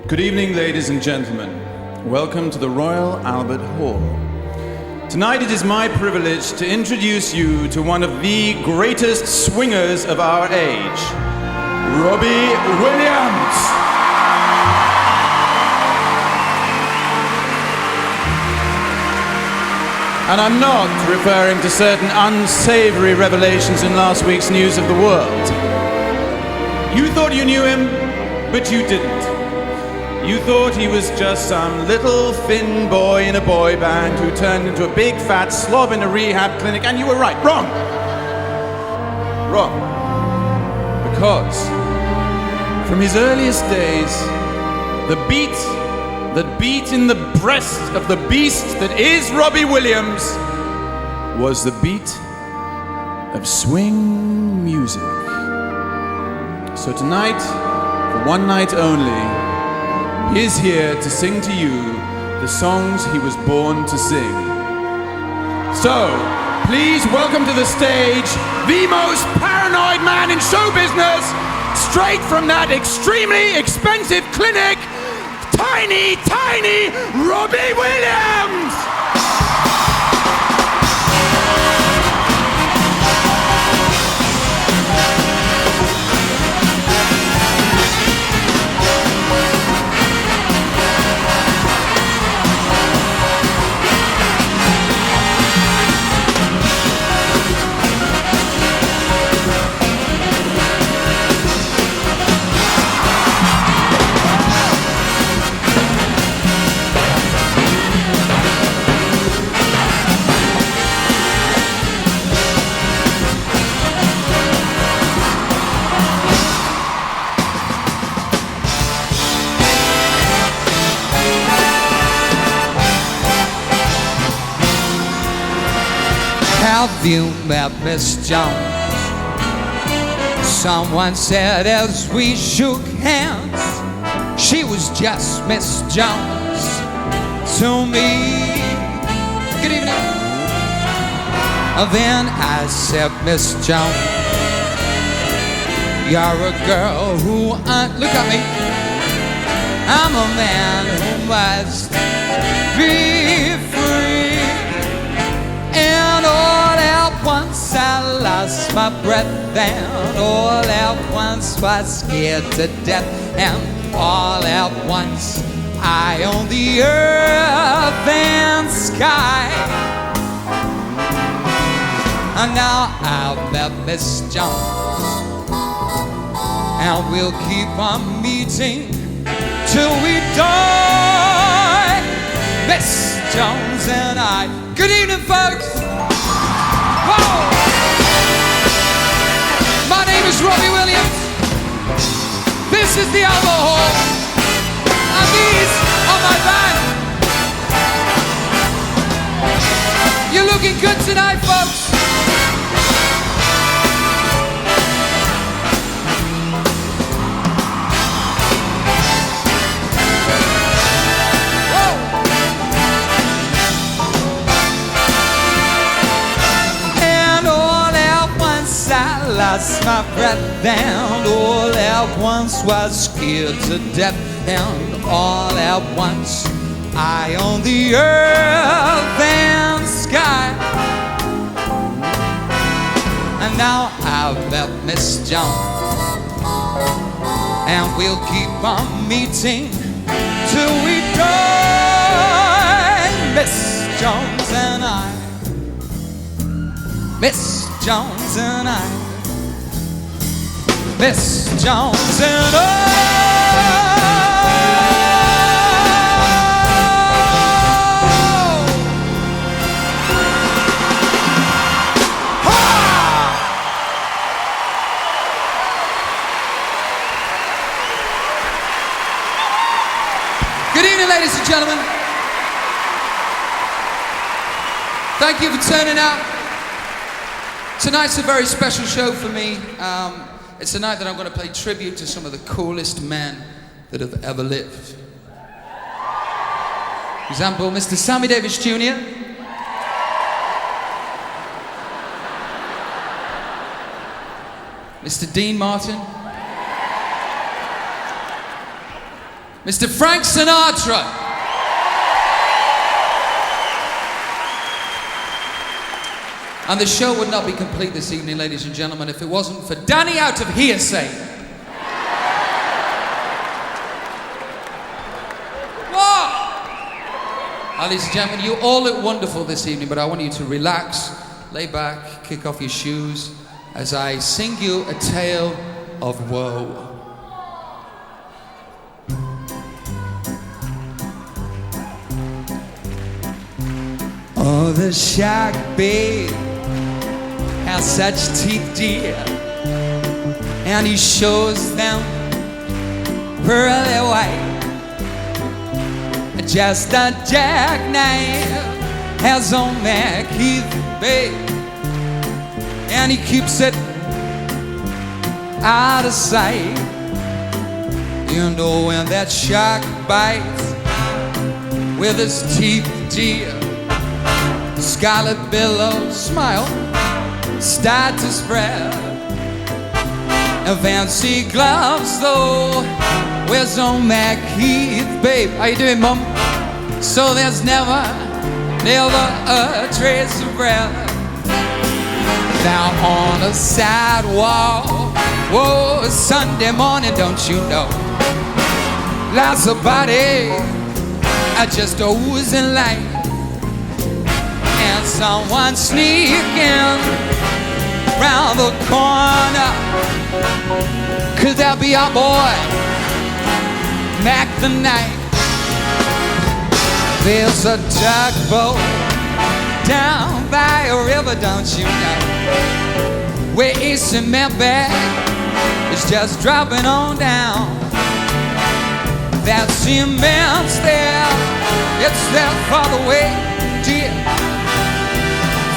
Good evening, ladies and gentlemen. Welcome to the Royal Albert Hall. Tonight it is my privilege to introduce you to one of the greatest swingers of our age, Robbie Williams. And I'm not referring to certain unsavory revelations in last week's News of the World. You thought you knew him, but you didn't. You thought he was just some little thin boy in a boy band who turned into a big fat slob in a rehab clinic, and you were right. Wrong! Wrong. Because from his earliest days, the beat that beat in the breast of the beast that is Robbie Williams was the beat of swing music. So tonight, for one night only, he is here to sing to you the songs he was born to sing. So, please welcome to the stage the most paranoid man in show business, straight from that extremely expensive clinic, tiny Robbie Williams! Have you met Miss Jones? Someone said as we shook hands, she was just Miss Jones to me. Good evening. Then I said, Miss Jones, you're a girl who look at me. I'm a man who must be free. And all at once I lost my breath, and all at once was scared to death, and all at once I own the earth and sky. And now I've met Miss Jones, and we'll keep on meeting till we die, Miss Jones and I. Good evening, folks. Whoa. My name is Robbie Williams. This is the Albert Hall, and these are my band. You're looking good tonight, folks. Lost my breath, and all at once was scared to death, and all at once I own the earth and sky. And now I've met Miss Jones, and we'll keep on meeting till we die, Miss Jones and I. Miss Jones and I. Miss Jones and Good evening, ladies and gentlemen. Thank you for turning out. Tonight's a very special show for me. It's a night that I'm going to pay tribute to some of the coolest men that have ever lived. For example, Mr. Sammy Davis Jr., Mr. Dean Martin, Mr. Frank Sinatra. And the show would not be complete this evening, ladies and gentlemen, if it wasn't for Danny out of Hearsay. Whoa! Ladies and gentlemen, you all look wonderful this evening, but I want you to relax, lay back, kick off your shoes, as I sing you a tale of woe. Oh, the shark babe has such teeth, dear, and he shows them pearly white. Just a jackknife has on that Keith, babe, and he keeps it out of sight. You know when that shark bites with his teeth, dear, scarlet billows smile start to spread. And fancy gloves though, where's on that Keith, babe? How you doing, Mum? So there's never a trace of breath. Now on a sidewalk, whoa, Sunday morning, don't you know? Lots of bodies are just oozing light. And someone sneaking round the corner. Could that be our boy, Mac the Knight? There's a tugboat down by a river, don't you know, where a cement bag is just dropping on down. That cement's there, it's there for the way, dear.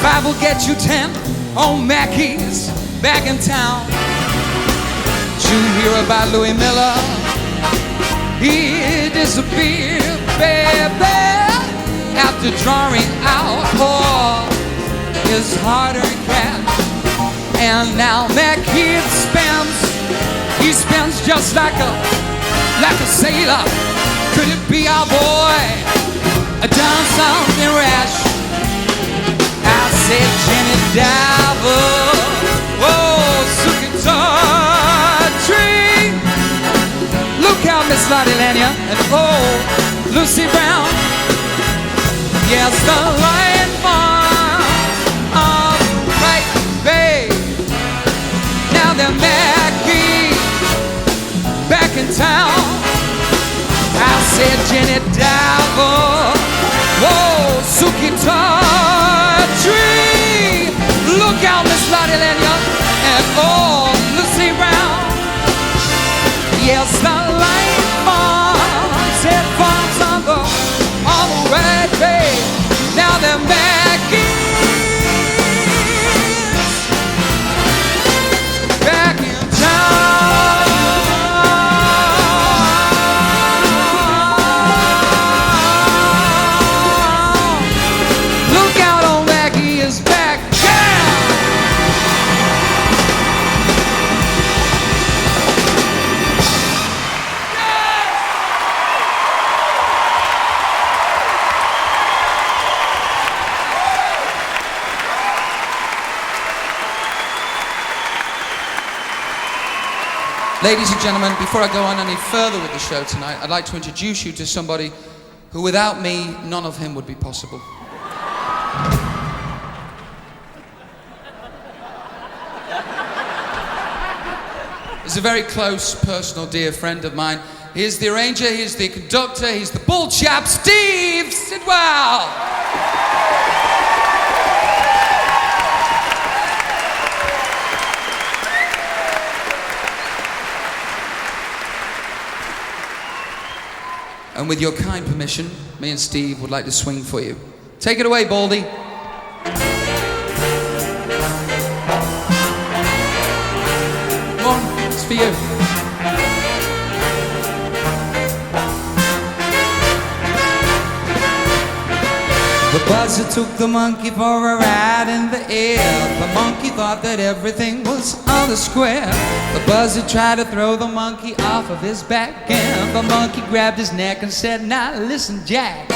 5 will get you 10 on Mackey's back in town. Did you hear about Louis Miller? He disappeared, baby, after drawing out all his hard-earned cash. And now Mackey spends just like a sailor. Could it be our boy done something rash? I said Jenny Diver, whoa, Sukitori. Look out, Miss Lottie Lanier, and oh, Lucy Brown. Yes, the lion farms are right, babe. Now they're Mackie back in town. I said Jenny Diver, whoa, Sukitori. Look out, Miss Lottie Lanier, and oh, Lucy Brown. Yes, the light farms, it farms on the right, babe. Now they're back in town. Look out, old Mackie is back. Ladies and gentlemen, before I go on any further with the show tonight, I'd like to introduce you to somebody who, without me, none of him would be possible. He's a very close, personal, dear friend of mine. He's the arranger, he's the conductor, he's the bull chap, Steve Sidwell! And with your kind permission, me and Steve would like to swing for you. Take it away, Baldy. Come on, it's for you. The buzzer took the monkey for a ride in the air. The monkey thought that everything was on the square. The buzzer tried to throw the monkey off of his back, and the monkey grabbed his neck and said, "Now listen, Jack,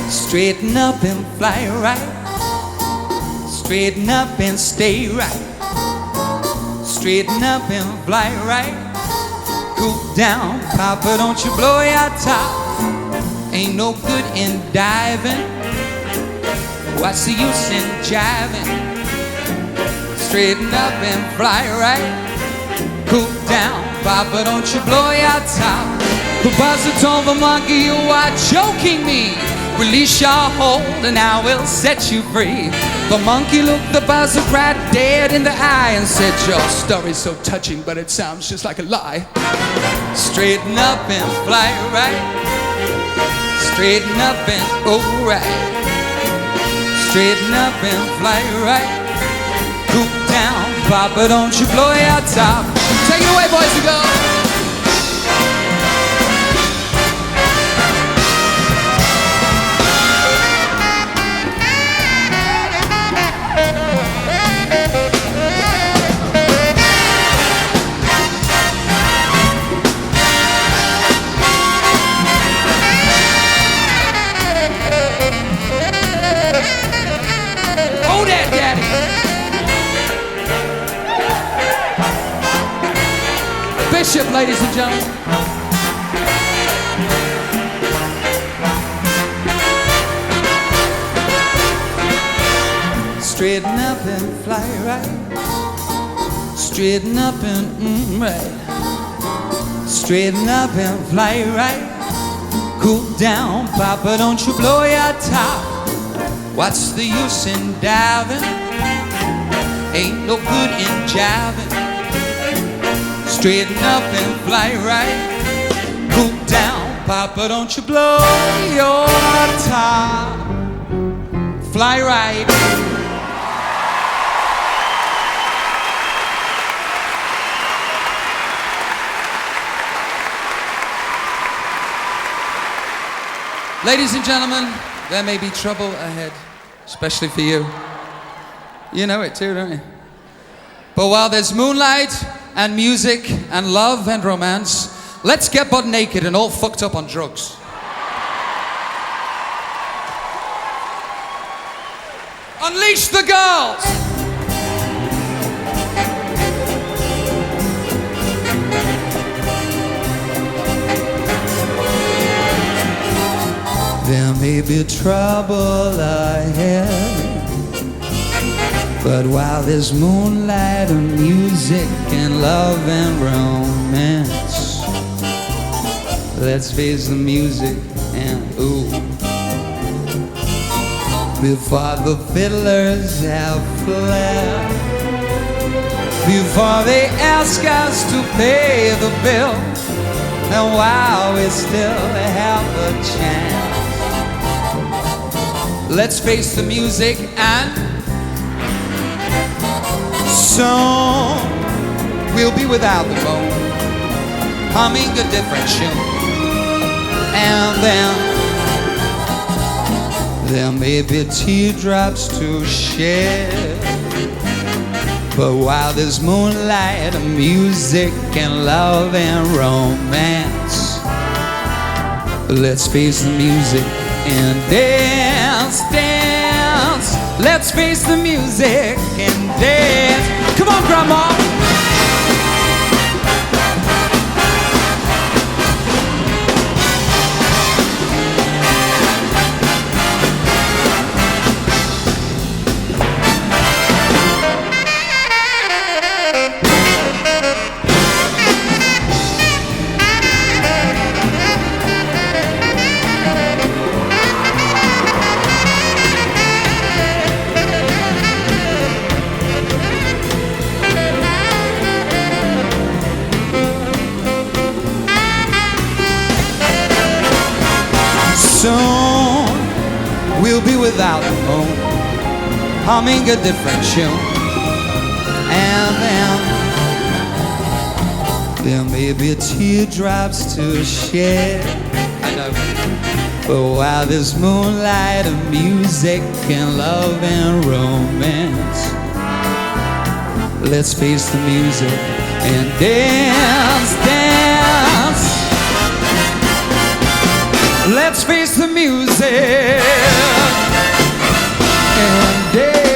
straighten up and fly right. Straighten up and stay right. Straighten up and fly right. Cool down, Papa, don't you blow your top. Ain't no good in diving. What's the use in jiving? Straighten up and fly right. Cool down, Papa, don't you blow your top." The buzzer told the monkey, "You are joking me. Release your hold and I will set you free." The monkey looked the buzzer right dead in the eye and said, "Your story's so touching, but it sounds just like a lie. Straighten up and fly right. Straighten up and go right. Straighten up and fly right. Cool down, Papa, don't you blow your top." Take it away, boys and girls. Bishop, ladies and gentlemen. Straighten up and fly right. Straighten up and right. Straighten up and fly right. Cool down, Papa, don't you blow your top. What's the use in diving? Ain't no good in jiving. Straighten up and fly right. Cool down, Papa, don't you blow your top. Fly right. Ladies and gentlemen, there may be trouble ahead, especially for you. You know it too, don't you? But while there's moonlight and music and love and romance, let's get butt naked and all fucked up on drugs. Unleash the girls! There may be trouble ahead, but while there's moonlight and music and love and romance, let's face the music and ooh. Before the fiddlers have fled, before they ask us to pay the bill, and while we still have a chance, let's face the music and soon we'll be without the moon, humming a different tune. And then there may be teardrops to shed, but while there's moonlight and music and love and romance, let's face the music and dance, dance. Let's face the music and dance. Come on, Grandma. Soon we'll be without the moon, humming a different tune. And then There may be teardrops to shed. I know. But while there's moonlight and music and love and romance, let's face the music and dance, dance. Let's face the music and dance.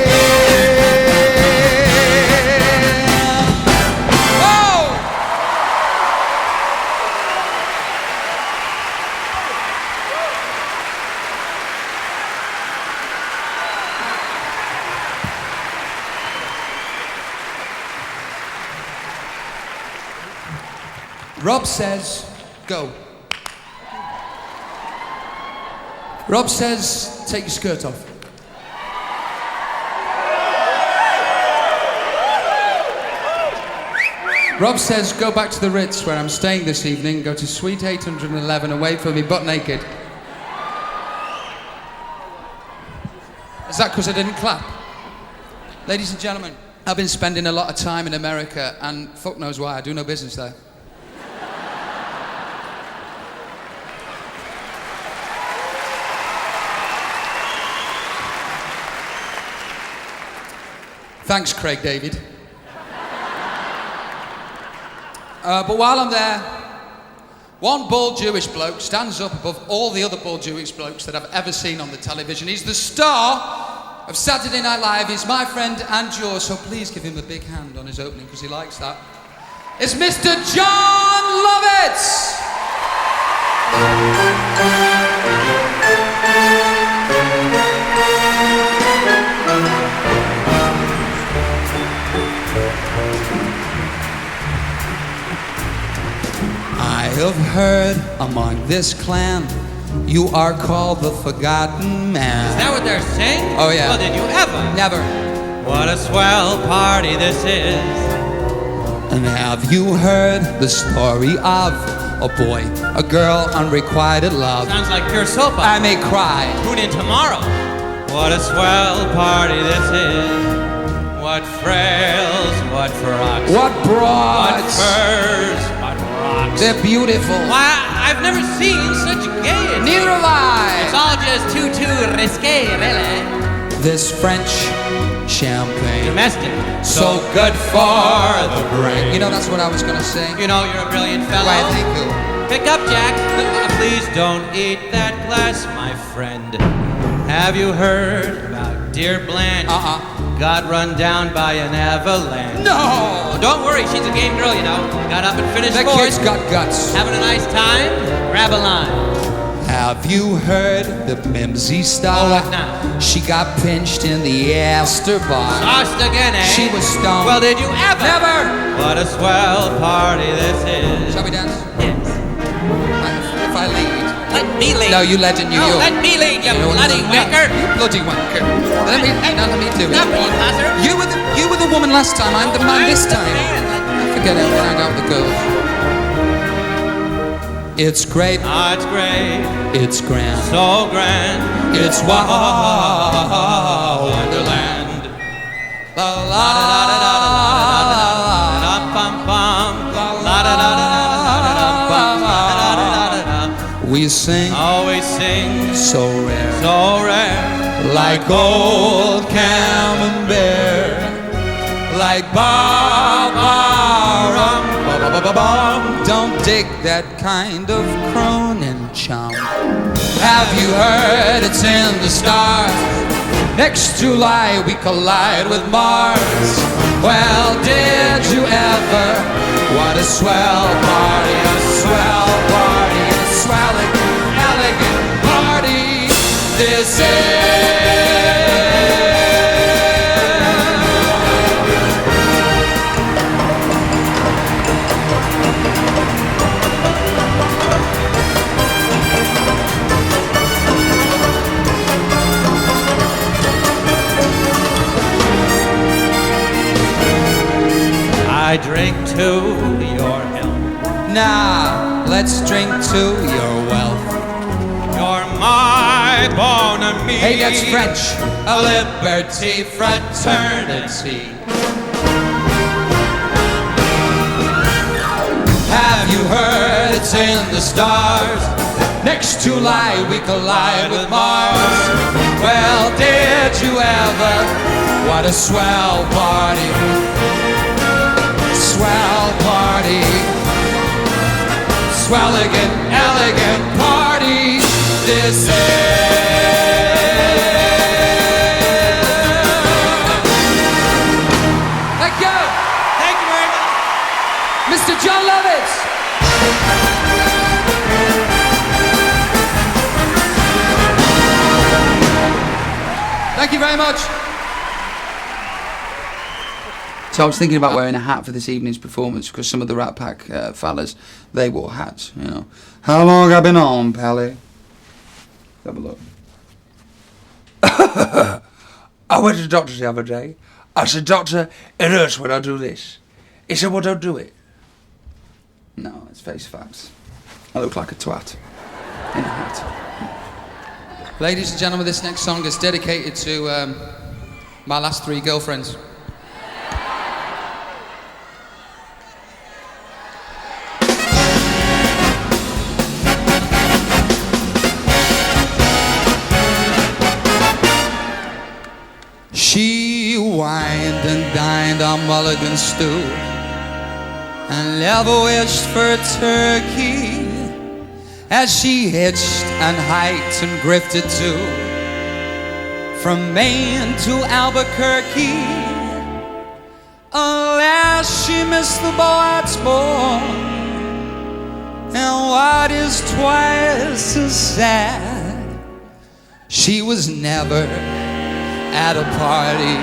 Rob says, go. Rob says, take your skirt off. Rob says, go back to the Ritz where I'm staying this evening, go to Suite 811 and wait for me butt naked. Is that because I didn't clap? Ladies and gentlemen, I've been spending a lot of time in America and fuck knows why, I do no business there. Thanks, Craig David. But while I'm there, one bald Jewish bloke stands up above all the other bald Jewish blokes that I've ever seen on the television. He's the star of Saturday Night Live. He's my friend and yours, so please give him a big hand on his opening because he likes that. It's Mr. John Lovitz! I have heard among this clan you are called the Forgotten Man. Is that what they're saying? Oh yeah. Well, did you ever? Never. What a swell party this is. And have you heard the story of a boy, a girl, unrequited love? Sounds like pure soap opera. I may cry. Tune in tomorrow. What a swell party this is. What frails, what frocks, What what broads? furs, what rocks. They're beautiful. Why, I've never seen such gaiety. Neither have It's I. all just too risque, really. This French champagne, Domestic. so good for the brain. You know, that's what I was gonna say. You know, you're a brilliant fellow. Why, thank you. Pick up, Jack. Please don't eat that glass, my friend. Have you heard about dear Blanche? Got run down by an avalanche. No! Don't worry, she's a game girl, you know. Got up and finished That fourth. kid's got guts. Having a nice time? Grab a line. Have you heard the Mimsy star? Oh, what now? She got pinched in the Astor bar. Lost again, eh? She was stoned. Well, did you ever? Never! What a swell party this is. Shall we dance? Yes. If I lead. Let me lead. No, you legend, you. No, you. let me lead, you You bloody wanker. You bloody wanker. Let me do it. Stop me, passer. You were the woman last time. I'm the man this time. Forget it. When I got the girls. It's great. Ah, it's great. It's grand. So grand. It's Wonderland. La la We sing. Always sing. So rare. So rare. Like old camembert. Like ba-ba-rum. Ba-ba-ba-ba-bum. Don't dig that kind of cronin chum. Have you heard it's in the stars? Next July we collide with Mars. Well, did you ever? What a swell party, a swell party, a swelling, elegant party. This I drink to your health. Now, let's drink to your wealth. You're my bon ami. Hey, that's French. A liberty fraternity. Have you heard it's in the stars? Next July we collide with Mars. Well, did you ever? What a swell party. Swell party. Swelligant, elegant party. This is. Thank you. Thank you very much. Mr. John Lovitz. Thank you very much. So I was thinking about wearing a hat for this evening's performance because some of the Rat Pack fellas, they wore hats, you know. How long have I been on, Pally? Have a look. I went to the doctor the other day. I said, Doctor, it hurts when I do this. He said, well, don't do it. No, it's face facts. I look like a twat in a hat. Ladies and gentlemen, this next song is dedicated to my last 3 girlfriends. She wined and dined on mulligan stew and never wished for turkey as she hitched and hiked and grifted too from Maine to Albuquerque. Alas, she missed the boats more, and what is twice as sad, she was never at a party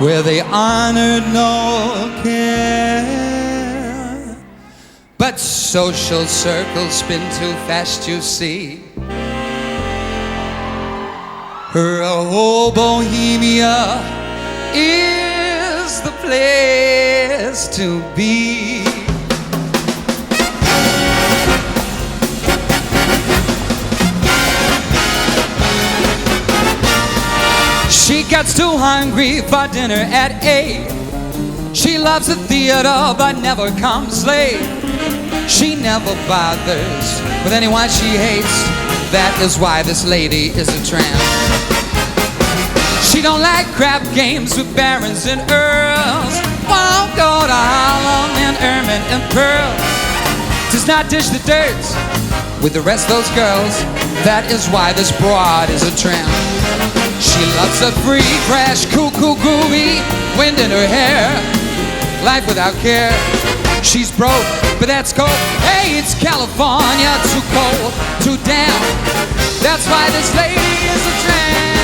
where they honored no care. But social circles spin too fast, you see. Her whole Bohemia is the place to be. She gets too hungry for dinner at 8. She loves the theater but never comes late. She never bothers with anyone she hates. That is why this lady is a tramp. She don't like crap games with barons and earls. Won't go to Harlem and Ermine and Pearl. Does not dish the dirt with the rest of those girls. That is why this broad is a tramp. She loves a free, fresh, cool, groovy wind in her hair. Life without care. She's broke, but that's cold. Hey, it's California, too cold, too damp. That's why this lady is a tramp.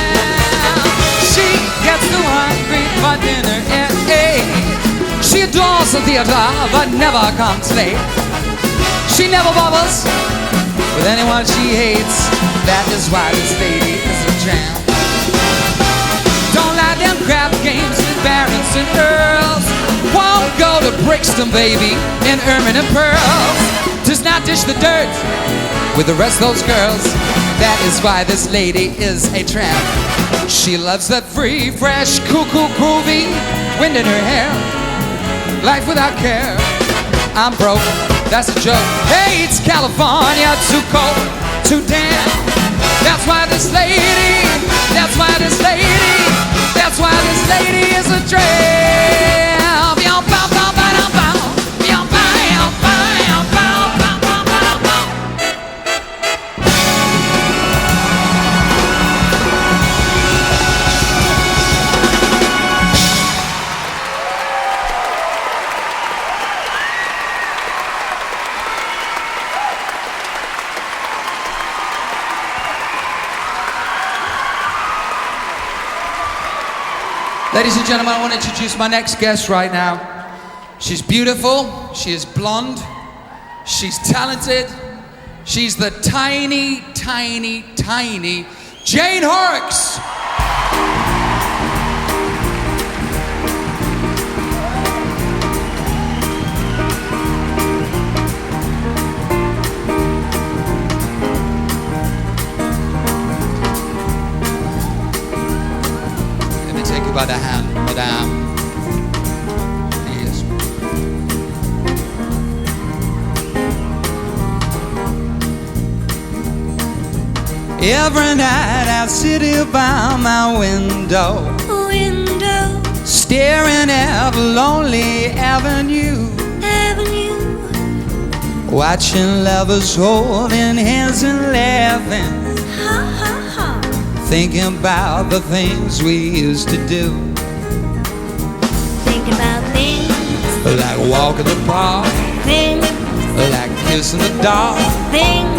She gets too hungry for dinner at 8. She adores the theater, but never comes late. She never bubbles with anyone she hates. That is why this lady is a tramp. Don't like them crap games with barons and earls. Won't go to Brixton, baby, in Ermine and Pearls. Does not dish the dirt with the rest of those girls. That is why this lady is a tramp. She loves that free, fresh, cool, groovy wind in her hair. Life without care. I'm broke, that's a joke. Hey, it's California, too cold, too damp. That's why this lady, that's why this lady, that's why this lady is a tramp. Ladies and gentlemen, I want to introduce my next guest right now. She's beautiful, she is blonde, she's talented, she's the tiny, tiny, tiny Jane Horrocks. By the hand, madame. Yes. Every night I sit here by my window, staring at a lonely avenue, watching lovers holding hands and laughing, thinking about the things we used to do. Think about things like walking the park, things like kissing the dark, things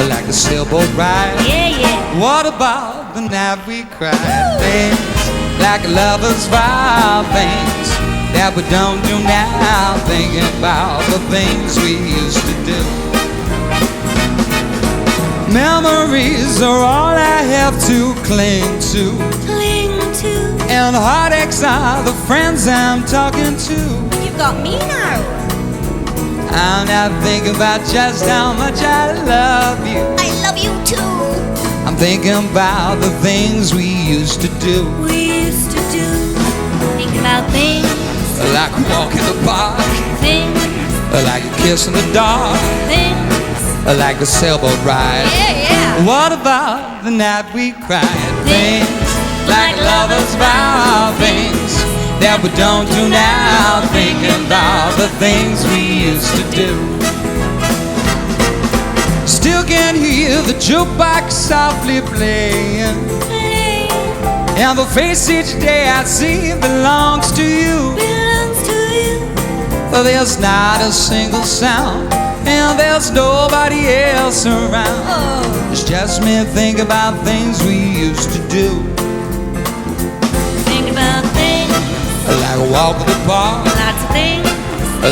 like a sailboat ride. yeah. What about the night we cried? Things like lovers vow, things that we don't do now. Thinking about the things we used to do. Memories are all I have to cling to, and heartaches are the friends I'm talking to. You got me now. I'm not thinking about just how much I love you. I love you too. I'm thinking about the things we used to do. Think about things Like a walk in the park, things like a kiss in the dark, things like a sailboat ride. yeah. What about the night we cried? Things like lovers vow, things that we don't do now. Thinking about the things we used to do. Still can hear the jukebox softly playing, and the face each day I see belongs to you. But there's not a single sound, and there's nobody else around. It's just me thinking about things we used to do. Think about things Like a walk in the park, lots of things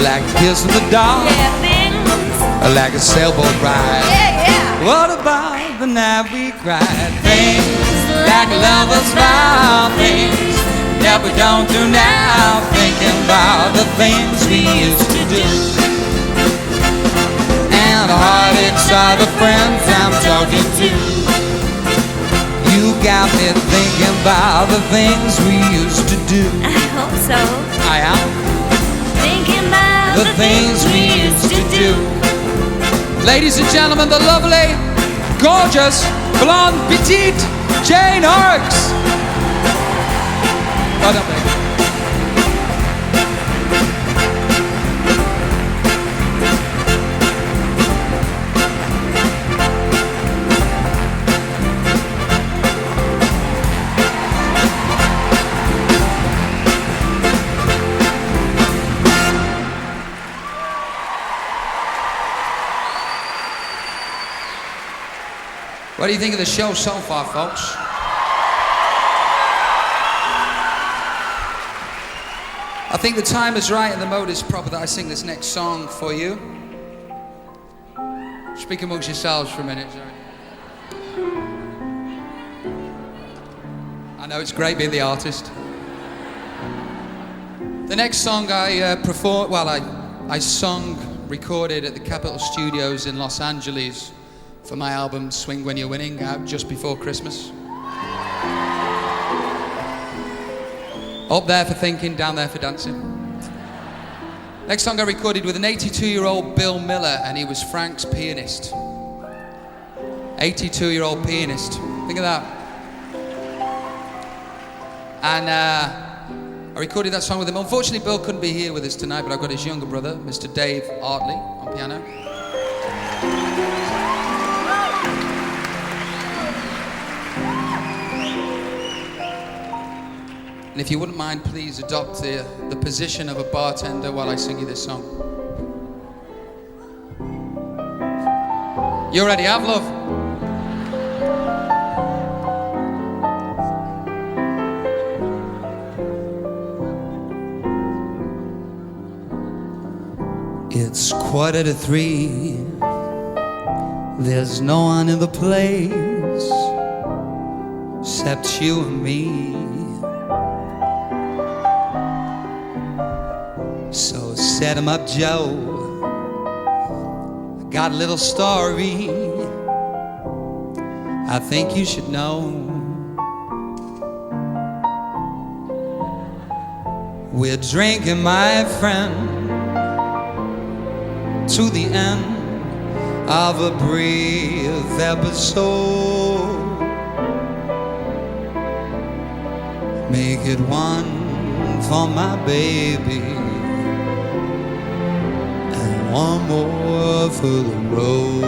like a kiss in the dark, things like a sailboat ride. yeah. What about the night we cried? Things like lovers vow, things that we don't do now. Thinking about the things we used to do. And heartaches are the friends I'm talking to. You got me thinking about the things we used to do. I hope so. I am Thinking about the things we used to do. Ladies and gentlemen, the lovely, gorgeous, blonde, petite Jane Horrocks. Well done, baby. What do you think of the show so far, folks? I think the time is right and the mode is proper that I sing this next song for you. Speak amongst yourselves for a minute, sorry. I know it's great being the artist. The next song I sung, recorded at the Capitol Studios in Los Angeles for my album Swing When You're Winning, out just before Christmas. Up there for thinking, down there for dancing. Next song I recorded with an 82-year-old Bill Miller, and he was Frank's pianist. 82-year-old pianist. Think of that. And I recorded that song with him. Unfortunately, Bill couldn't be here with us tonight, but I've got his younger brother, Mr. Dave Artley, on piano. And if you wouldn't mind, please adopt the position of a bartender while I sing you this song. You ready? Have love. It's 2:45. There's no one in the place except you and me. So set 'em up, Joe. I got a little story I think you should know. We're drinking, my friend, to the end of a brief episode. Make it one for my baby and one more for the road.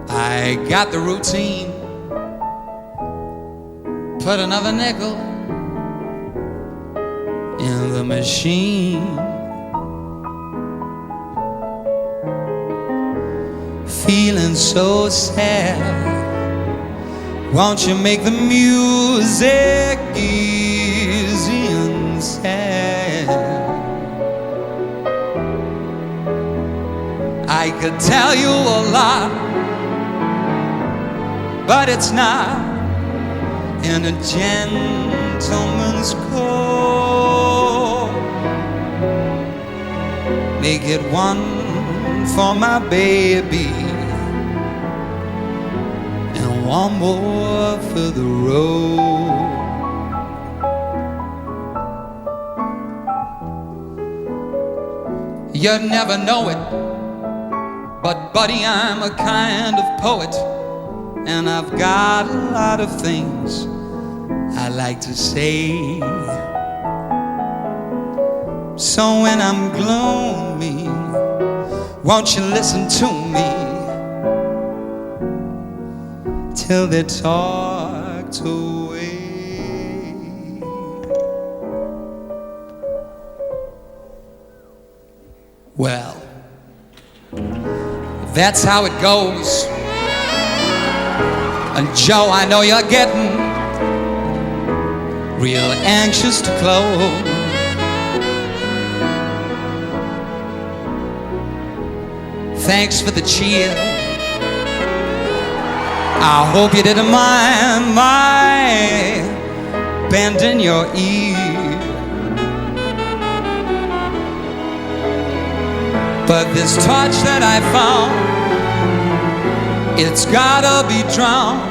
I got the routine. Put another nickel in the machine. Feeling so sad. Won't you make the music easy and sad? I could tell you a lot, but it's not in a gentleman's code. Make it one for my baby and one more for the road. You'd never know it, but buddy, I'm a kind of poet, and I've got a lot of things I like to say. So when I'm gloomy, won't you listen to me till they're talked away? Well, that's how it goes. And Joe, I know you're getting real anxious to close. Thanks for the cheer. I hope you didn't mind my bending your ear. But this torch that I found, it's gotta be drowned,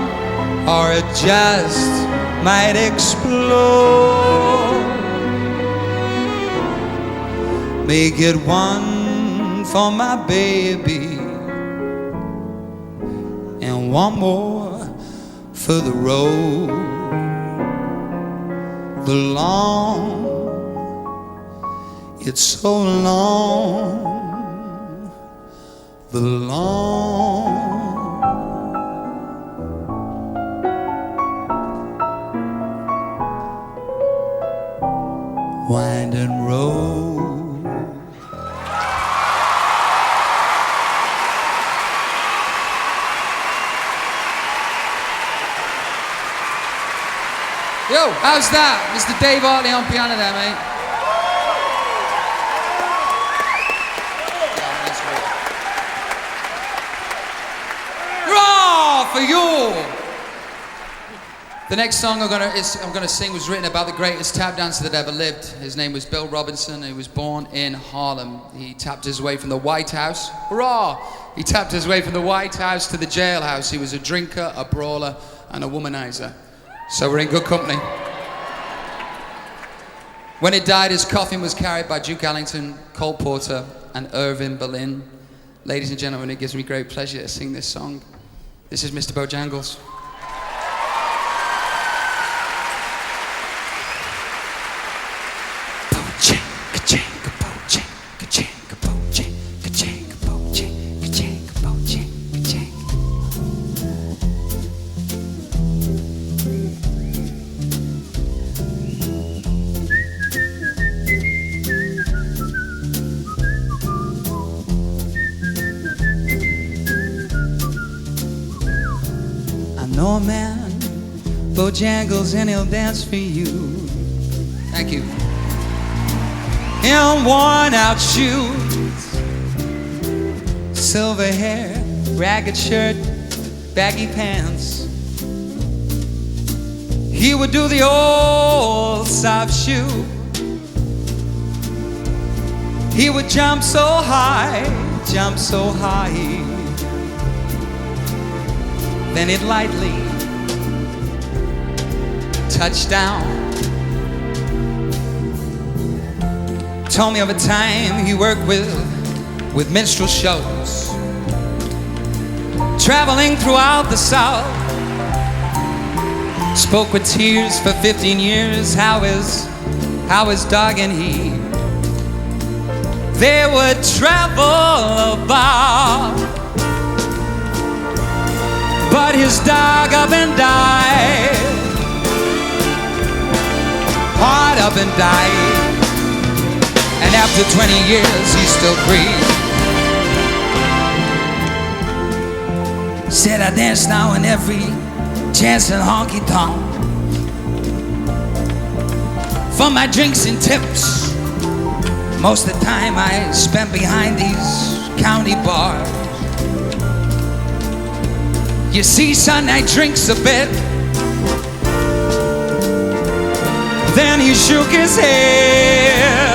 or it just might explode. Make it one for my baby and one more for the road. The long, it's so long. The long, winding road. Yo, how's that? Mr. Dave Hartley on piano there, mate. Raw for you! The next song I'm gonna sing was written about the greatest tap dancer that ever lived. His name was Bill Robinson. He was born in Harlem. He tapped his way from the White House. Hurrah! He tapped his way from the White House to the jailhouse. He was a drinker, a brawler, and a womanizer. So we're in good company. When he died, his coffin was carried by Duke Ellington, Cole Porter, and Irving Berlin. Ladies and gentlemen, it gives me great pleasure to sing this song. This is Mr. Bojangles. No man, Bojangles, and he'll dance for you. Thank you. In worn-out shoes, silver hair, ragged shirt, baggy pants. He would do the old soft shoe. He would jump so high, jump so high. Then it lightly touched down. told me of a time he worked with minstrel shows, traveling throughout the South. Spoke with tears for 15 years how his dog and he, they would travel about. But his dog up and died, hard up and died. And after 20 years he still breathes. Said I dance now in every chance and honky-tonk. For my drinks and tips, most of the time I spent behind these county bars. You see, son, I drinks a bit. Then he shook his head.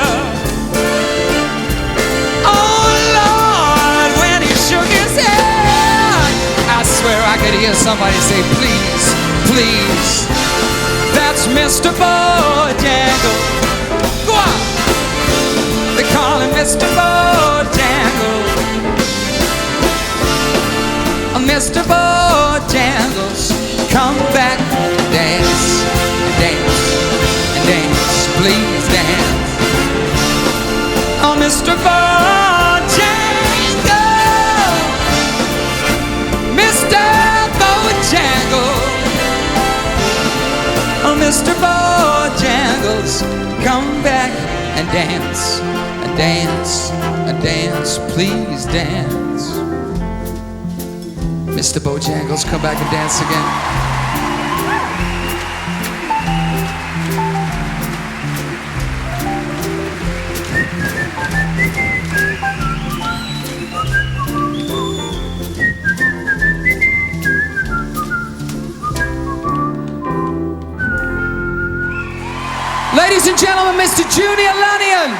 Oh Lord, when he shook his head, I swear I could hear somebody say, please, please. That's Mr. Bojangles. Go on. They call him Mr. Bojangles. Mr. Bojangles, come back, dance, dance, dance, please dance. Oh, Mr. Bojangles, Mr. Bojangles, oh, Mr. Bojangles, come back and dance, and dance, and dance, please dance. Mr. Bojangles, come back and dance again. Ladies and gentlemen, Mr. Junior Lanyon.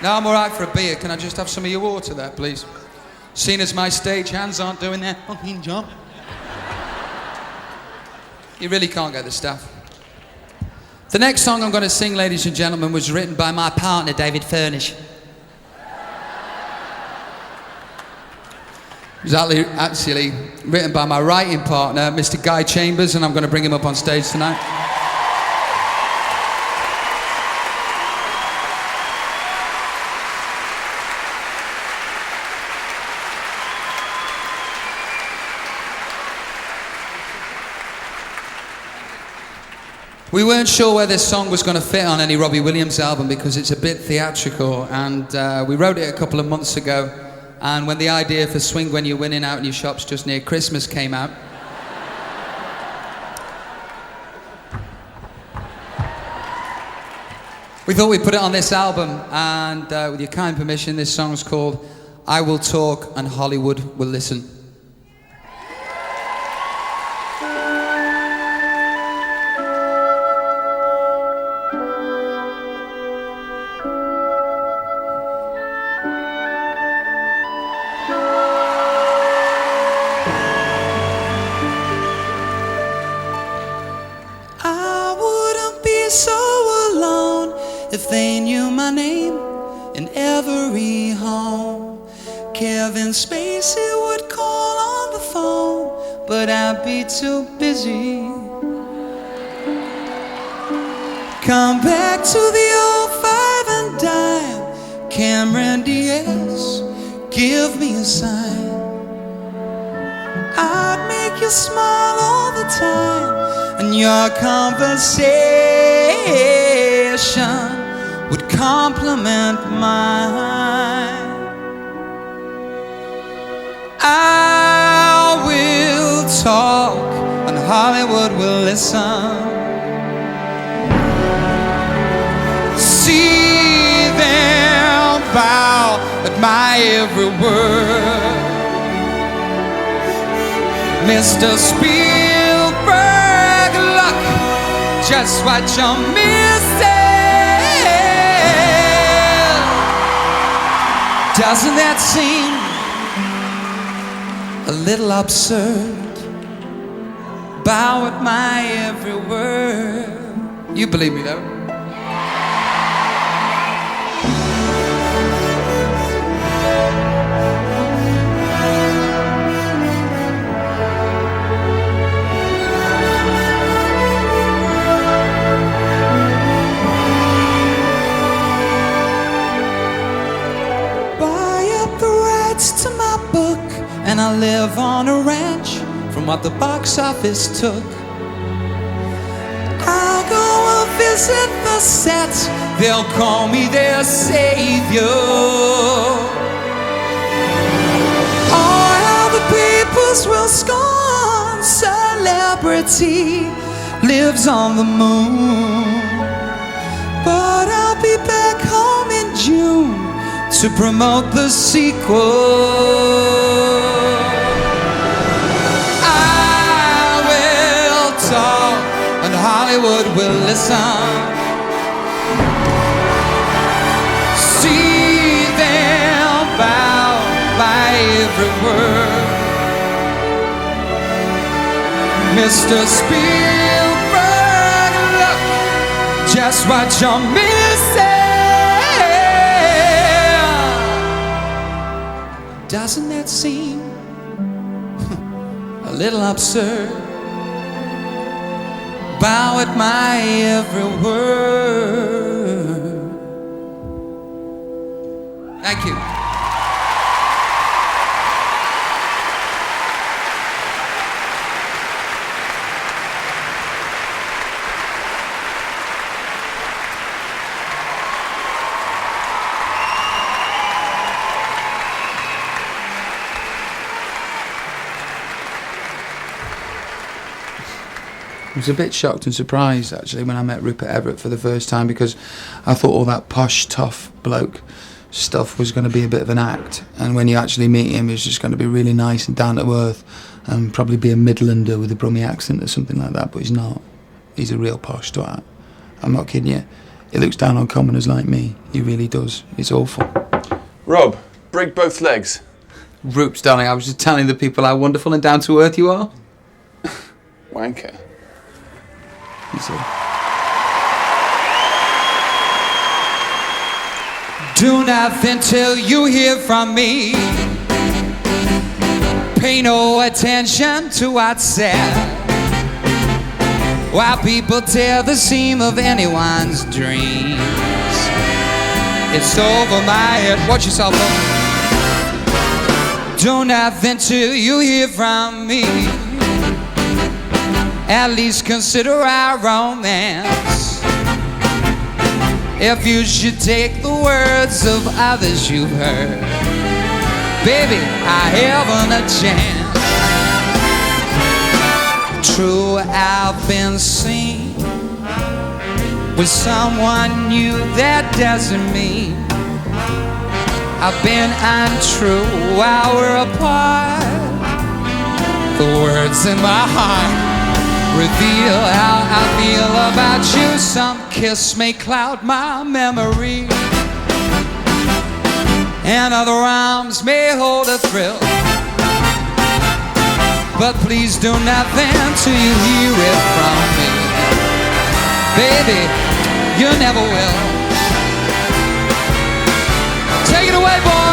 No, I'm all right for a beer. Can I just have some of your water there, please? Seeing as my stage hands aren't doing their fucking job. You really can't get the stuff. The next song I'm going to sing, ladies and gentlemen, was written by my partner, David Furnish. It was actually written by my writing partner, Mr. Guy Chambers, and I'm going to bring him up on stage tonight. We weren't sure where this song was going to fit on any Robbie Williams album because it's a bit theatrical, and we wrote it a couple of months ago, and when the idea for Swing When You're Winning out in your shops just near Christmas came out, we thought we'd put it on this album, and with your kind permission, this song's called I Will Talk and Hollywood Will Listen. So alone if they knew my name in every home. Kevin Spacey would call on the phone, but I'd be too busy. Come back to the old 5 and dime, Cameron Diaz, give me a sign. I'd make you smile all the time, and your conversation would complement mine. I will talk and Hollywood will listen. See them bow at my every word. Mr. Spielberg, look just what you're missing. Doesn't that seem a little absurd? Bow at my every word. You believe me though. To my book, and I live on a ranch from what the box office took. I'll go and visit the sets, they'll call me their savior. All the papers will scorn celebrity lives on the moon. But I'll be back home in June to promote the sequel. I will talk and Hollywood will listen. See them bow by every word. Mr. Spielberg, look just what you're missing. Doesn't that seem a little absurd? Bow at my every word. Thank you. I was a bit shocked and surprised actually when I met Rupert Everett for the first time, because I thought all that posh, tough bloke stuff was going to be a bit of an act, and when you actually meet him, he's just going to be really nice and down to earth and probably be a Midlander with a Brummie accent or something like that, but he's not. He's a real posh twat. I'm not kidding you. He looks down on commoners like me. He really does. It's awful. Rob, break both legs. Roops, darling, I was just telling the people how wonderful and down to earth you are. Wanker. You see. Do nothing till you hear from me. Pay no attention to what's said, while people tear the seam of anyone's dreams. It's over my head. Watch yourself up. Do nothing till you hear from me. At least consider our romance. If you should take the words of others you've heard, baby, I haven't a chance. True, I've been seen with someone new, that doesn't mean I've been untrue while we're apart. The words in my heart reveal how I feel about you. Some kiss may cloud my memory, and other arms may hold a thrill. But please do nothing till you hear it from me. Baby, you never will. Take it away, boys.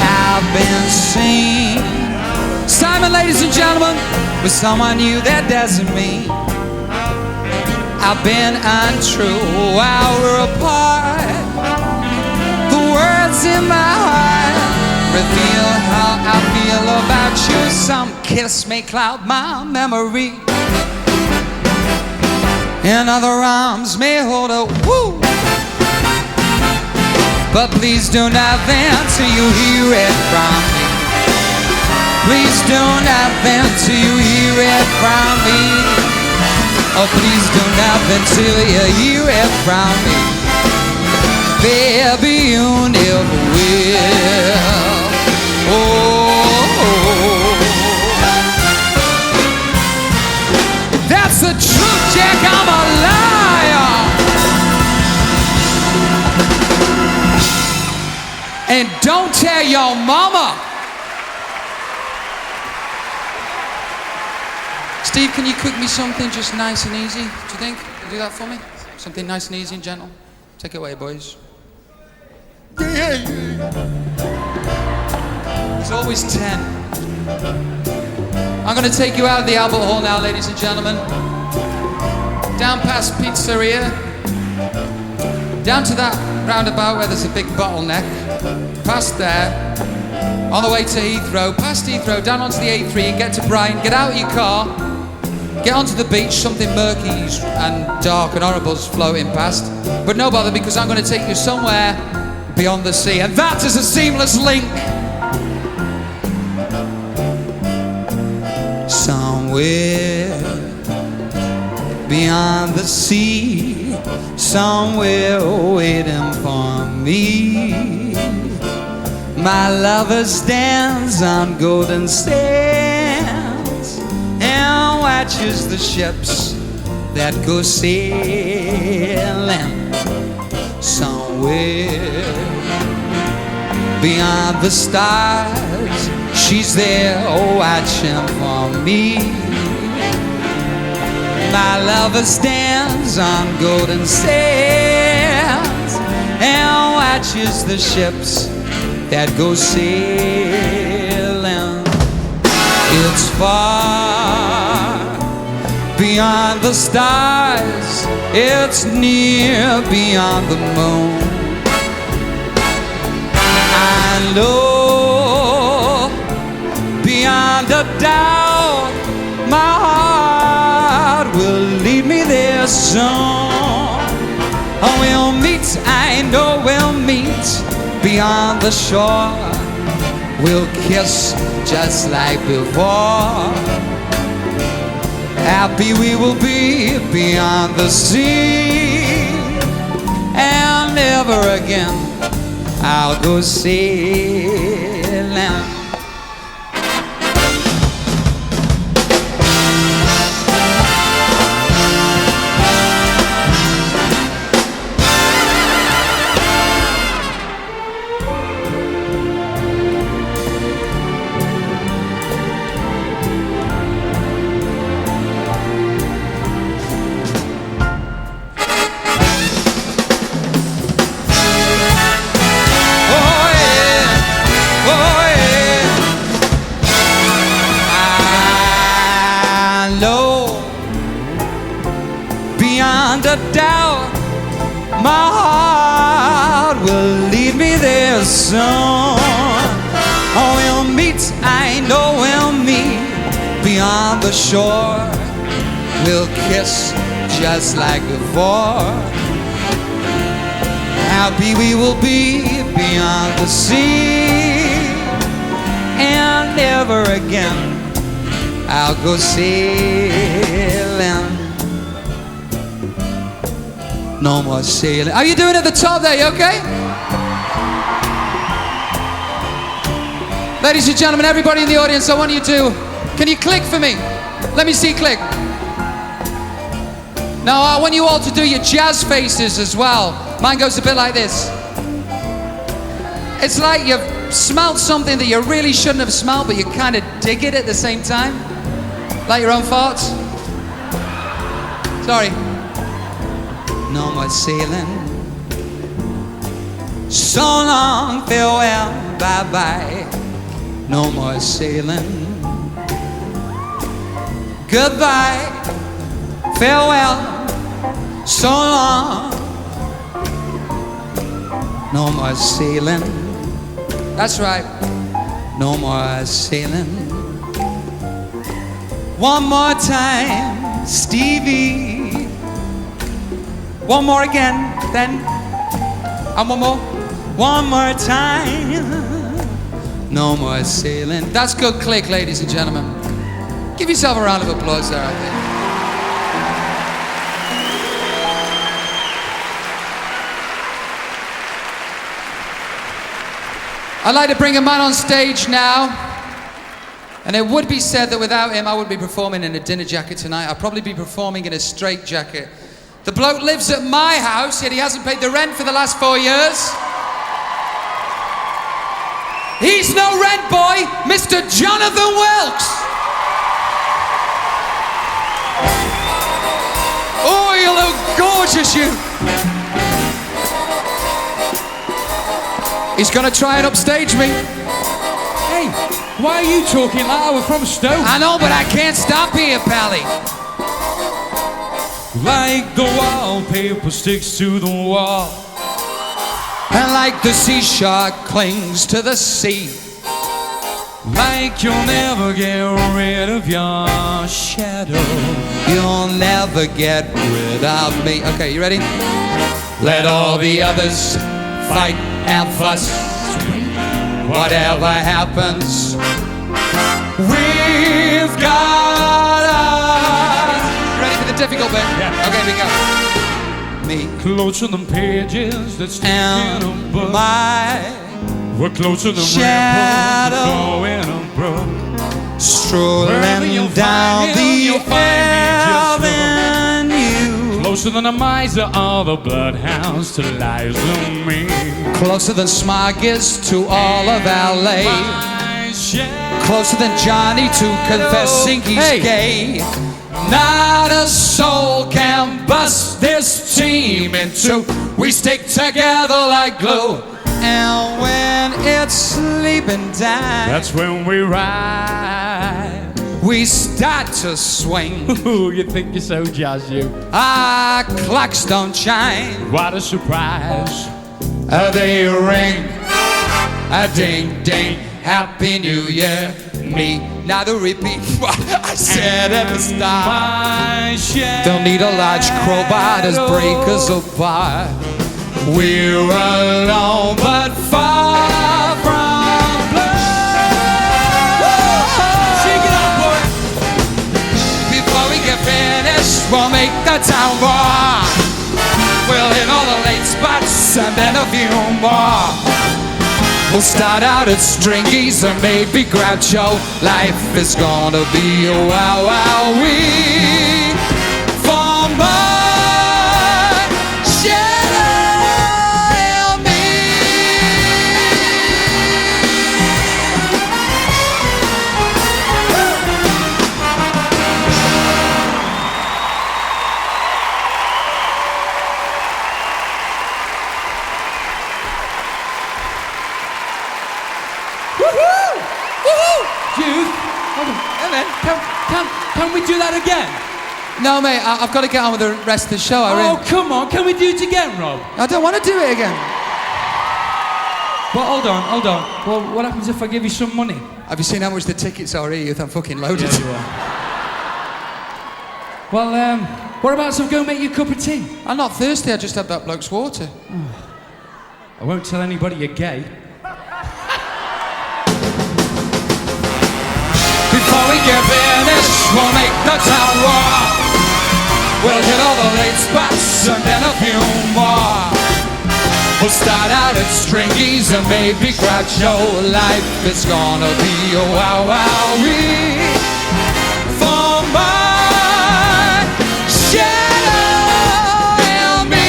I've been seen, Simon, ladies and gentlemen, with someone new, that doesn't mean I've been untrue while we're apart. The words in my heart reveal how I feel about you. Some kiss may cloud my memory, and other arms may hold a woo. But please do not vent till you hear it from me. Please do not vent till you hear it from me. Oh, please do not vent till you hear it from me. Baby, you never will. Oh, that's the truth, Jack, I'm a liar. And don't tell your mama. Steve, can you cook me something just nice and easy? Do you think? Can you do that for me? Something nice and easy and gentle? Take it away, boys. It's always 10. I'm going to take you out of the Albert Hall now, ladies and gentlemen. Down past Pizzeria. Down to that roundabout where there's a big bottleneck. Past there. On the way to Heathrow. Past Heathrow, down onto the A3 and get to Brighton. Get out of your car. Get onto the beach. Something murky and dark and horrible's floating past. But no bother, because I'm going to take you somewhere beyond the sea. And that is a seamless link. Somewhere beyond the sea, somewhere waiting for me, my lover stands on golden sands and watches the ships that go sailing. Somewhere beyond the stars, she's there watching for me. My lover stands on golden sands and watches the ships that go sailing. It's far beyond the stars, it's near beyond the moon. I know beyond a doubt my heart will lead me there soon. Oh, we'll meet, I know we'll meet beyond the shore. We'll kiss just like before. Happy we will be beyond the sea, and never again I'll go sailing. Beyond a doubt, my heart will lead me there soon. Oh, we'll meet, I know we'll meet beyond the shore. We'll kiss just like before. Happy we will be beyond the sea, and never again I'll go sailing. No more sailing. How you doing at the top there? You okay? Ladies and gentlemen, everybody in the audience, I want you to, can you click for me? Let me see click. Now I want you all to do your jazz faces as well. Mine goes a bit like this. It's like you've smelled something that you really shouldn't have smelled, but you kind of dig it at the same time. Like your own farts. Sorry. No more sailing. So long, farewell, bye-bye. No more sailing. Goodbye, farewell, so long. No more sailing. That's right. No more sailing. One more time, Stevie. One more again, then. And one more. One more time. No more sailing. That's good click, ladies and gentlemen. Give yourself a round of applause there, I think. I'd like to bring a man on stage now. And it would be said that without him, I would be performing in a dinner jacket tonight. I'd probably be performing in a straight jacket. The bloke lives at my house, yet he hasn't paid the rent for the last 4 years. He's no rent boy, Mr. Jonathan Wilkes. Oh, you look gorgeous, you. He's gonna try and upstage me. Hey, why are you talking like I was from Stoke? I know, but I can't stop here, Pally. Like the wallpaper sticks to the wall. And like the sea shark clings to the sea. Like you'll never get rid of your shadow. You'll never get rid of me. Okay, you ready? Let all the others fight and fuss. Whatever happens, we've got us. Ready for the difficult bit? Yeah. Okay, we go. Me Closer than pages that stick in a and book. my We're closer than shadow. ripples that go in a brook. Wherever strolling you'll down find him, the you'll find me just look. avenue. Closer than a miser or the bloodhounds to lies of me. Closer than Smog is to all of LA. My shadow. Closer than Johnny to confessing he's gay. Not a soul can bust this team in two. We stick together like glue. And when it's sleeping time, That's when we ride. we start to swing. Ooh, you think you're so jazz, you. Our clocks don't chime. What a surprise. They ring. A ding ding. Happy New Year. Me. Now to repeat what I said at the start. My shadow. They'll need a large crowbar to break us apart. We're alone but far from blue. Shake it up, boy. Before we get finished, we'll make the town roar. We'll hit all the late spots and then a few more. We'll start out at Stringy's or maybe Groucho. Life is gonna be a wow wow wee for my shadow and me. Jude, Hey, man. can we do that again? No, mate, I've got to get on with the rest of the show. Oh, come on, can we do it again, Rob? I don't want to do it again. But hold on. Well, what happens if I give you some money? Have you seen how much the tickets are here? I'm fucking loaded. Well, what about some go make you a cup of tea? I'm not thirsty, I just had that bloke's water. I won't tell anybody you're gay. Before we get finished, we'll make the town roar. We'll hit all the late spots and then a few more. We'll start out at Stringy's and maybe Groucho. Life is gonna be a wow wow wee for my shadow and me.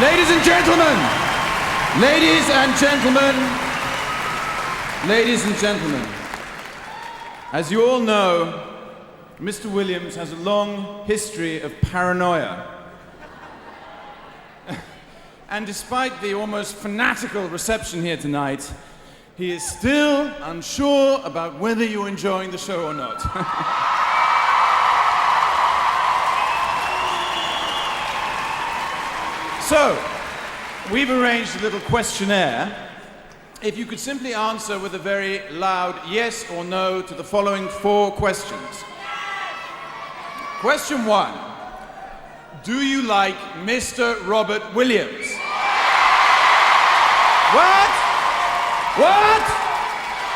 Ladies and gentlemen, ladies and gentlemen, ladies and gentlemen, as you all know, Mr. Williams has a long history of paranoia. And despite the almost fanatical reception here tonight, he is still unsure about whether you're enjoying the show or not. So, we've arranged a little questionnaire. If you could simply answer with a very loud yes or no to the following 4 questions. Question 1. Do you like Mr. Robert Williams? What? What?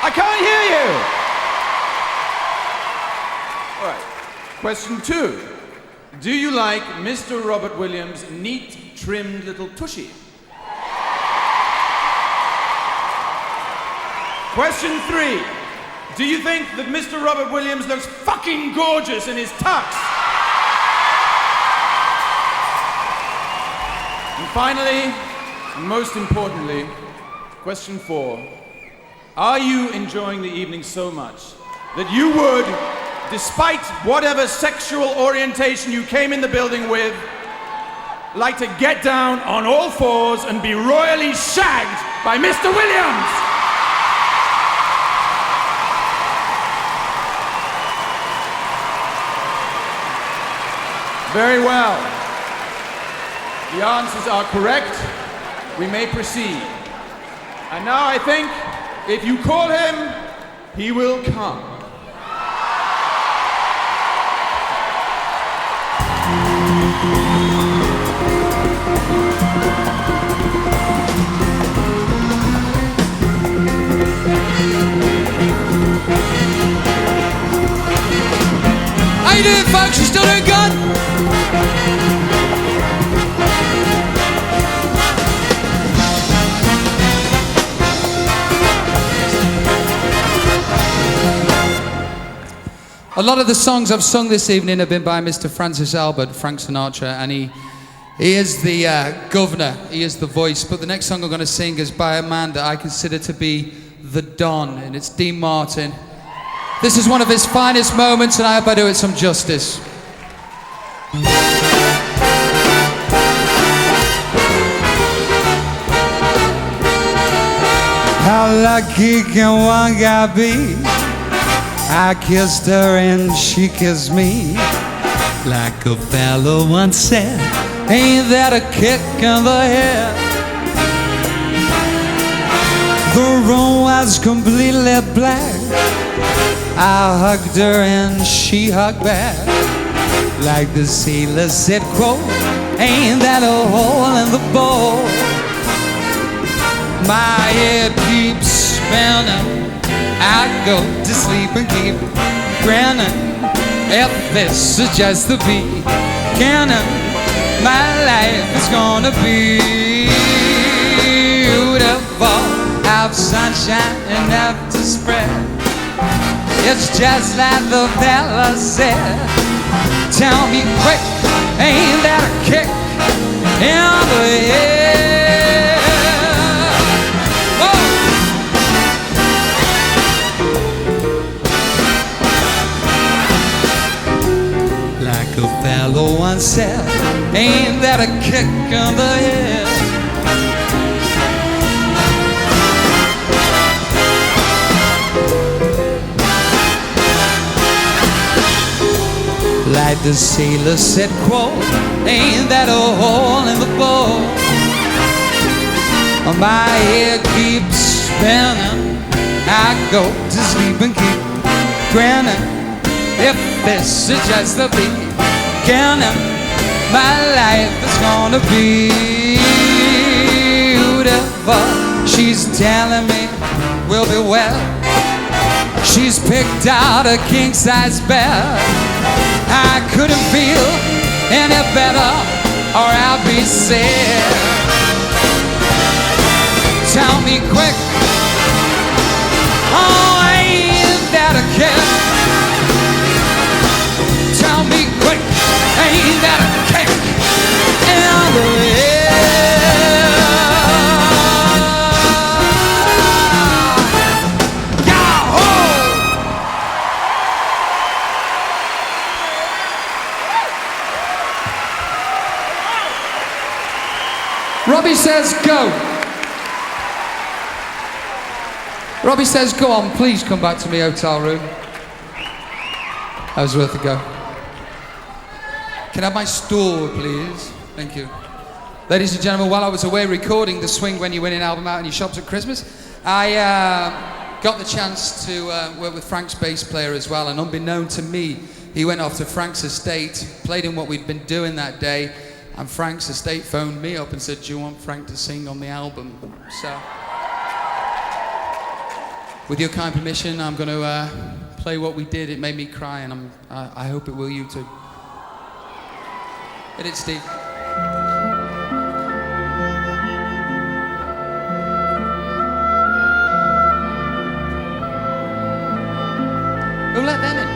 I can't hear you! All right. Question 2. Do you like Mr. Robert Williams' neat, trimmed little tushy? Question 3. Do you think that Mr. Robert Williams looks fucking gorgeous in his tux? And finally, and most importantly, question 4. Are you enjoying the evening so much that you would, despite whatever sexual orientation you came in the building with, like to get down on all 4s and be royally shagged by Mr. Williams? Very well. The answers are correct. We may proceed. And now I think if you call him, he will come. How you doing, folks? You still doing good? A lot of the songs I've sung this evening have been by Mr. Francis Albert, Frank Sinatra, and he is the governor, he is the voice. But the next song I'm going to sing is by a man that I consider to be the Don, and it's Dean Martin. This is one of his finest moments, and I hope I do it some justice. How lucky can one guy be? I kissed her and she kissed me. Like a fellow once said, ain't that a kick in the head? The room was completely black. I hugged her and she hugged back. Like the sailor said, quote, ain't that a hole in the boat? My head keeps spinning. I go to sleep and keep grinning. If this is just the beginning, my life is gonna be beautiful. Have sunshine enough to spread. It's just like the fella said. Tell me quick, ain't that a kick in the head? Like a fellow once said, ain't that a kick in the head? Like the sailor said, quote, ain't that a hole in the boat? My head keeps spinning. I go to sleep and keep grinning. If this is just the beginning, my life is gonna be beautiful. She's telling me we'll be well. She's picked out a king-size bed. I couldn't feel any better, or I'll be sad. Tell me quick, oh, ain't that a kick? Tell me quick, ain't that a kick in the head? Robbie says go. Robbie says go on, please come back to my hotel room. That was worth a go. Can I have my store, please? Thank you. Ladies and gentlemen, while I was away recording the Swing When You Win an album out in your shops at Christmas, I got the chance to work with Frank's bass player as well, and unbeknown to me, he went off to Frank's estate, played him what we'd been doing that day, and Frank's estate phoned me up and said, do you want Frank to sing on the album? So, with your kind permission, I'm going to play what we did. It made me cry, and I hope it will you too. Hit it, Steve. Who let them in?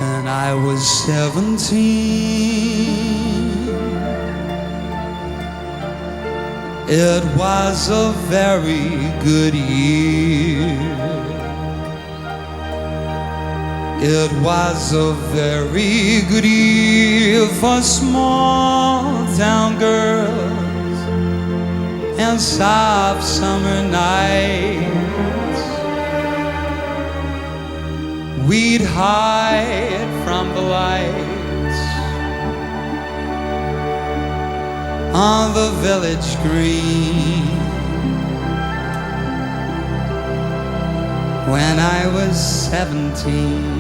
When I was 17, it was a very good year. It was a very good year for small town girls and soft summer nights. We'd hide from the lights on the village green when I was 17.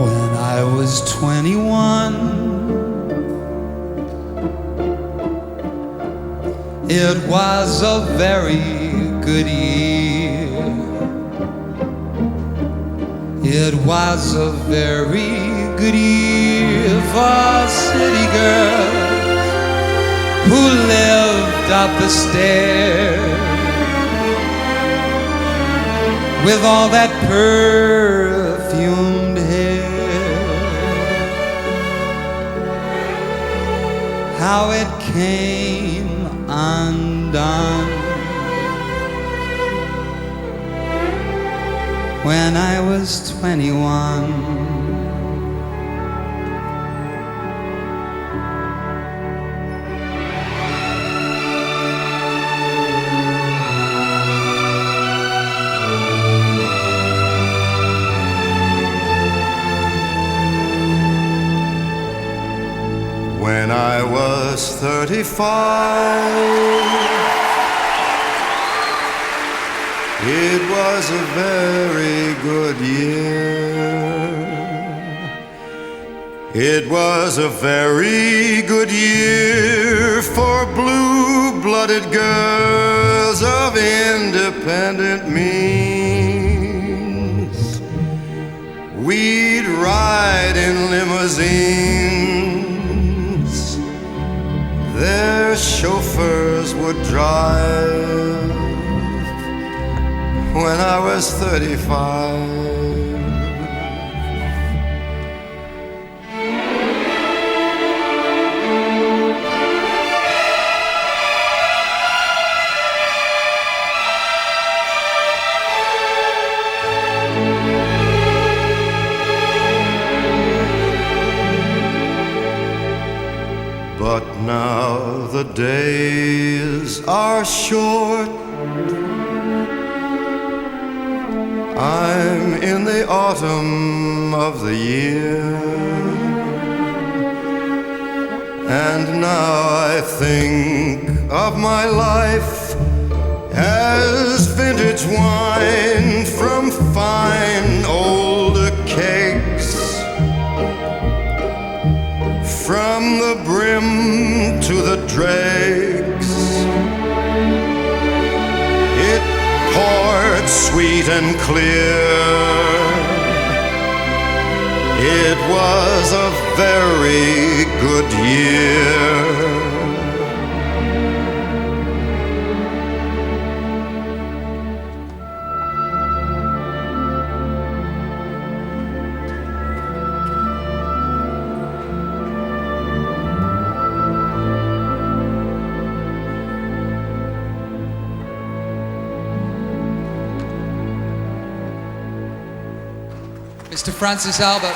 When I was 21, it was a very good year. It was a very good year for city girls who lived up the stairs with all that perfumed hair. How it came undone when I was 21. When I was 35, it was a very good year. It was a very good year for blue-blooded girls of independent means. We'd ride in limousines, their chauffeurs would drive. When I was 35, but now the days are short. I'm in the autumn of the year, and now I think of my life as vintage wine from fine old kegs, from the brim to the dregs. It poured sweet and clear. It was a very good year. Mr. Francis Albert.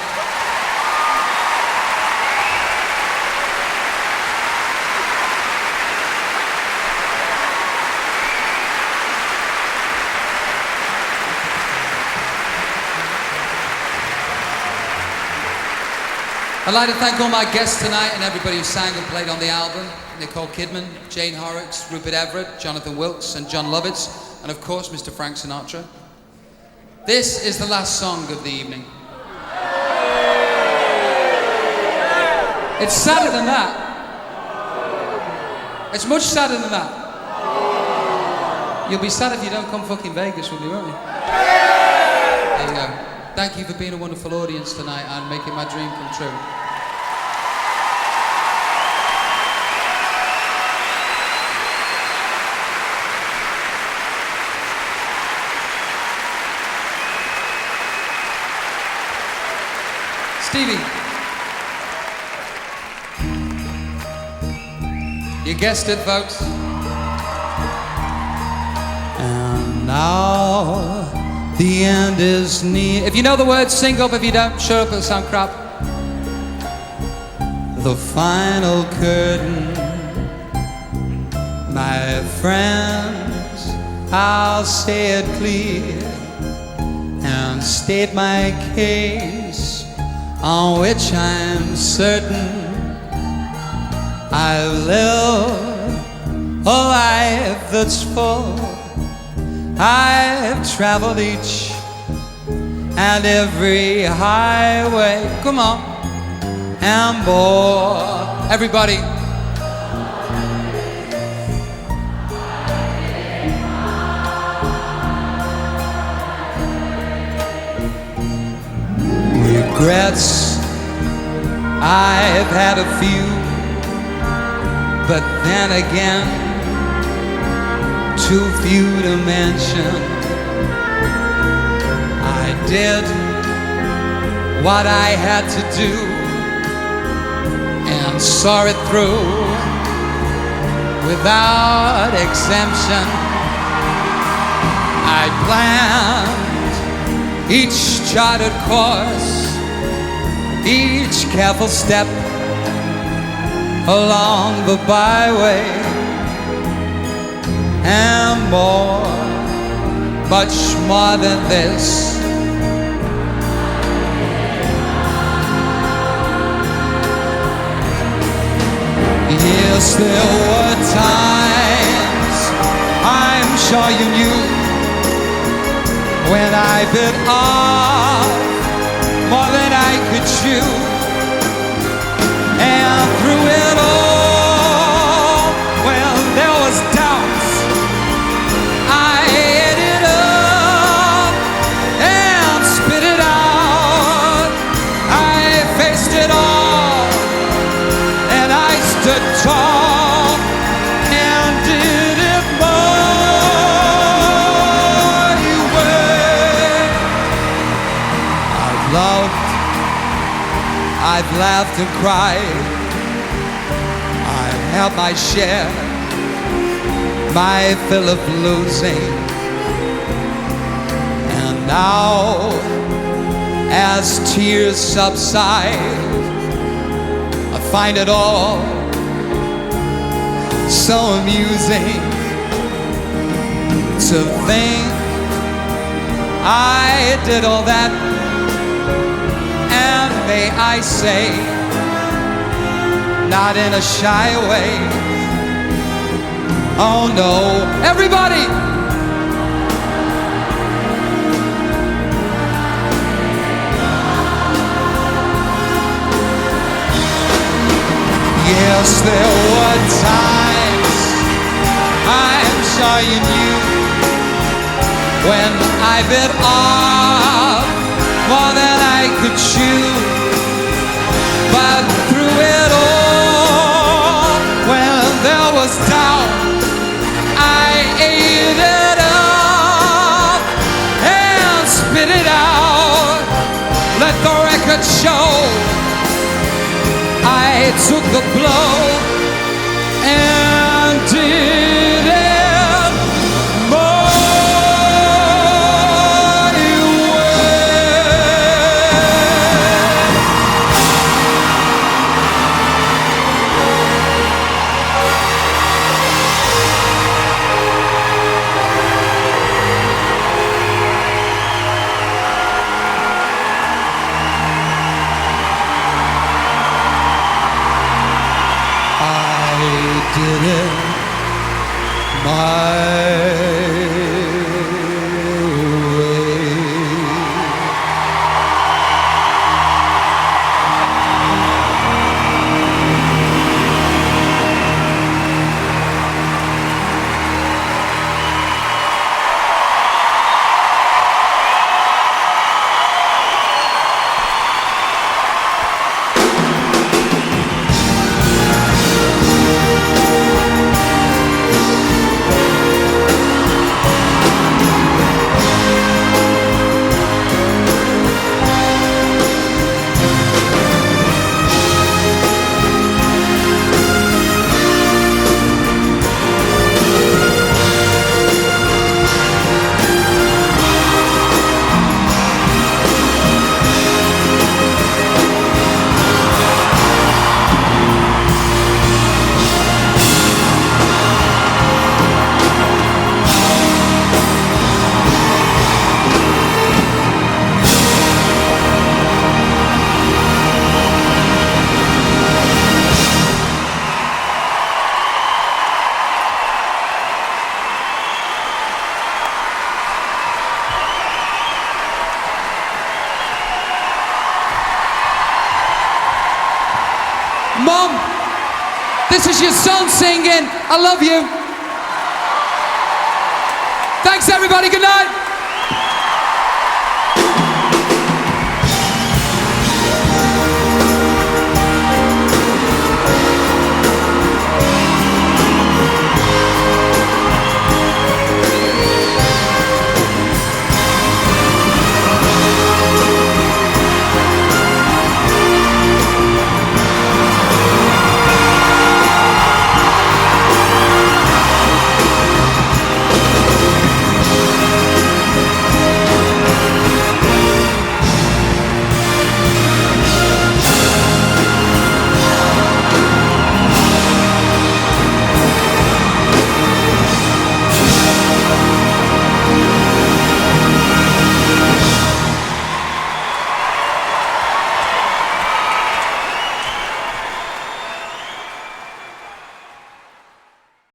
I'd like to thank all my guests tonight and everybody who sang and played on the album. Nicole Kidman, Jane Horrocks, Rupert Everett, Jonathan Wilkes and John Lovitz, and of course Mr. Frank Sinatra. This is the last song of the evening. It's sadder than that. It's much sadder than that. You'll be sad if you don't come fucking Vegas with me, won't you? There you go. Thank you for being a wonderful audience tonight and making my dream come true. Stevie. You guessed it, folks. And now the end is near. If you know the words, sing up. If you don't, shut up, it'll sound crap. The final curtain, my friends, I'll say it clear and state my case, on which I'm certain I've lived a life that's full. I've traveled each and every highway, come on, and more. Everybody. Regrets, I've had a few, but then again, too few to mention. I did what I had to do and saw it through without exemption. I planned each charted course, each careful step along the byway, and more, much more than this. Yes, there were times, I'm sure you knew, when I bit off more than I could chew, and through it all, when there was doubts, I ate it up and spit it out. I faced it all, and I stood tall and did it my way. I've loved, I've laughed and cried, I've had my share, my fill of losing. And now, as tears subside, I find it all so amusing to think I did all that. And may I say, not in a shy way, oh no, everybody! Yes, there were times, I'm sure you knew, when I bit off more than I could chew. But through it all, when there was doubt, I ate it up and spit it out. Let the record show I took the blow and did it my way. Mom, this is your son singing. I love you. Thanks, everybody. Good night.